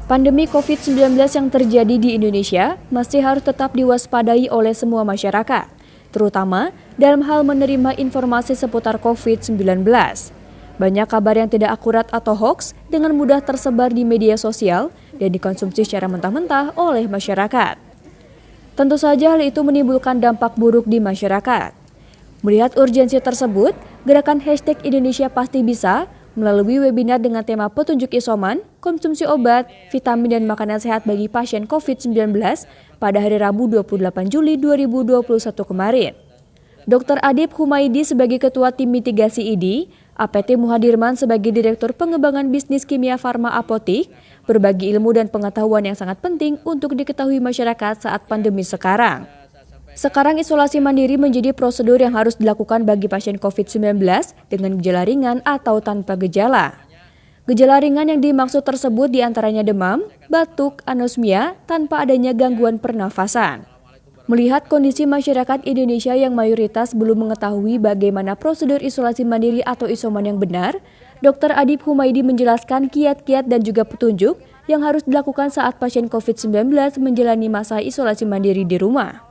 Pandemi COVID-19 yang terjadi di Indonesia masih harus tetap diwaspadai oleh semua masyarakat, terutama dalam hal menerima informasi seputar COVID-19. Banyak kabar yang tidak akurat atau hoaks dengan mudah tersebar di media sosial dan dikonsumsi secara mentah-mentah oleh masyarakat. Tentu saja hal itu menimbulkan dampak buruk di masyarakat. Melihat urgensi tersebut, gerakan #Indonesia Pasti Bisa melalui webinar dengan tema petunjuk isoman, konsumsi obat, vitamin dan makanan sehat bagi pasien COVID-19 pada hari Rabu 28 Juli 2021 kemarin. Dr. Adib Humaydi sebagai Ketua Tim Mitigasi ID, APT Muhadirman sebagai Direktur Pengembangan Bisnis Kimia Farma Apotik, berbagi ilmu dan pengetahuan yang sangat penting untuk diketahui masyarakat saat pandemi sekarang. Sekarang isolasi mandiri menjadi prosedur yang harus dilakukan bagi pasien COVID-19 dengan gejala ringan atau tanpa gejala. Gejala ringan yang dimaksud tersebut diantaranya demam, batuk, anosmia tanpa adanya gangguan pernafasan. Melihat kondisi masyarakat Indonesia yang mayoritas belum mengetahui bagaimana prosedur isolasi mandiri atau isoman yang benar, Dr. Adib Humaydi menjelaskan kiat-kiat dan juga petunjuk yang harus dilakukan saat pasien COVID-19 menjalani masa isolasi mandiri di rumah.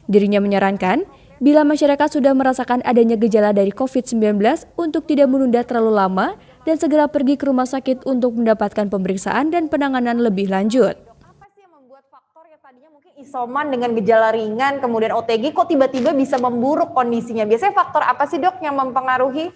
Dirinya menyarankan, bila masyarakat sudah merasakan adanya gejala dari COVID-19 untuk tidak menunda terlalu lama dan segera pergi ke rumah sakit untuk mendapatkan pemeriksaan dan penanganan lebih lanjut. Apa sih yang membuat faktor yang tadinya mungkin isoman dengan gejala ringan, kemudian OTG, kok tiba-tiba bisa memburuk kondisinya? Biasanya faktor apa sih dok yang mempengaruhi?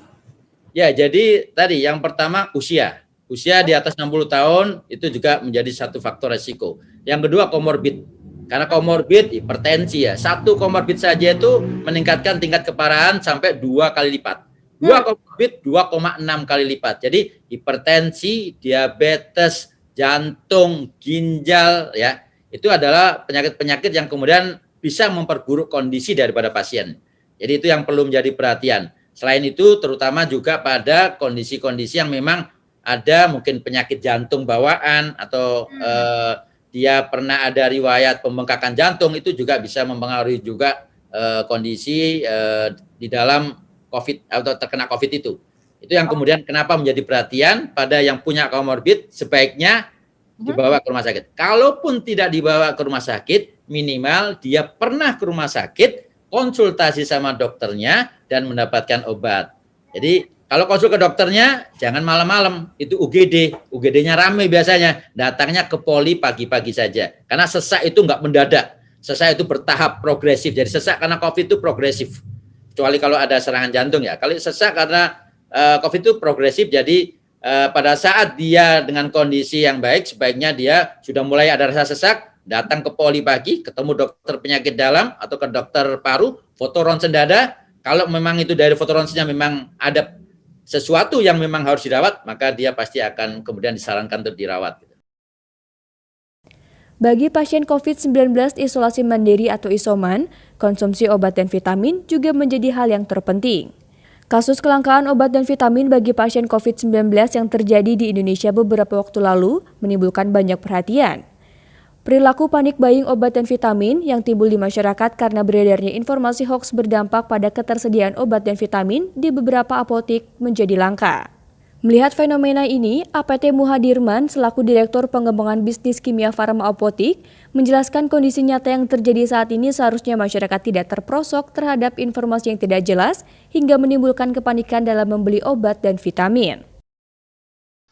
Ya, jadi tadi yang pertama usia. Usia di atas 60 tahun itu juga menjadi satu faktor resiko. Yang kedua komorbid. Karena komorbid hipertensi ya, satu komorbid saja itu meningkatkan tingkat keparahan sampai 2 kali lipat. 2 komorbid 2,6 kali lipat. Jadi hipertensi, diabetes, jantung, ginjal ya, itu adalah penyakit-penyakit yang kemudian bisa memperburuk kondisi daripada pasien. Jadi itu yang perlu menjadi perhatian. Selain itu terutama juga pada kondisi-kondisi yang memang ada mungkin penyakit jantung bawaan atau dia pernah ada riwayat pembengkakan jantung, itu juga bisa mempengaruhi juga kondisi di dalam COVID atau terkena COVID itu. Itu yang kemudian kenapa menjadi perhatian pada yang punya komorbid sebaiknya dibawa ke rumah sakit. Kalaupun tidak dibawa ke rumah sakit, minimal dia pernah ke rumah sakit, konsultasi sama dokternya dan mendapatkan obat. Jadi kalau konsul ke dokternya, jangan malam-malam. Itu UGD. UGD-nya rame biasanya. Datangnya ke poli pagi-pagi saja. Karena sesak itu nggak mendadak. Sesak itu bertahap, progresif. Jadi sesak karena COVID itu progresif. Kecuali kalau ada serangan jantung ya. Kalau sesak karena COVID itu progresif. Jadi pada saat dia dengan kondisi yang baik, sebaiknya dia sudah mulai ada rasa sesak, datang ke poli pagi, ketemu dokter penyakit dalam atau ke dokter paru, foto ronsen dada. Kalau memang itu dari foto ronsennya memang ada sesuatu yang memang harus dirawat, maka dia pasti akan kemudian disarankan untuk dirawat. Bagi pasien COVID-19 isolasi mandiri atau isoman, konsumsi obat dan vitamin juga menjadi hal yang terpenting. Kasus kelangkaan obat dan vitamin bagi pasien COVID-19 yang terjadi di Indonesia beberapa waktu lalu menimbulkan banyak perhatian. Perilaku panik buying obat dan vitamin yang timbul di masyarakat karena beredarnya informasi hoaks berdampak pada ketersediaan obat dan vitamin di beberapa apotik menjadi langka. Melihat fenomena ini, APT Muhadirman selaku Direktur Pengembangan Bisnis Kimia Farma Apotik menjelaskan kondisi nyata yang terjadi saat ini seharusnya masyarakat tidak terperosok terhadap informasi yang tidak jelas hingga menimbulkan kepanikan dalam membeli obat dan vitamin.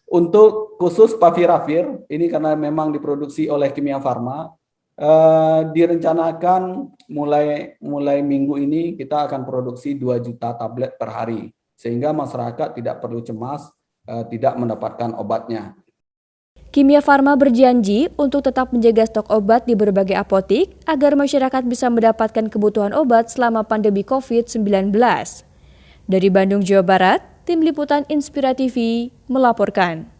Untuk khusus Faviravir, ini karena memang diproduksi oleh Kimia Farma, direncanakan mulai minggu ini kita akan produksi 2 juta tablet per hari, sehingga masyarakat tidak perlu cemas tidak mendapatkan obatnya. Kimia Farma berjanji untuk tetap menjaga stok obat di berbagai apotik agar masyarakat bisa mendapatkan kebutuhan obat selama pandemi COVID-19. Dari Bandung, Jawa Barat, Tim Liputan Inspira TV melaporkan.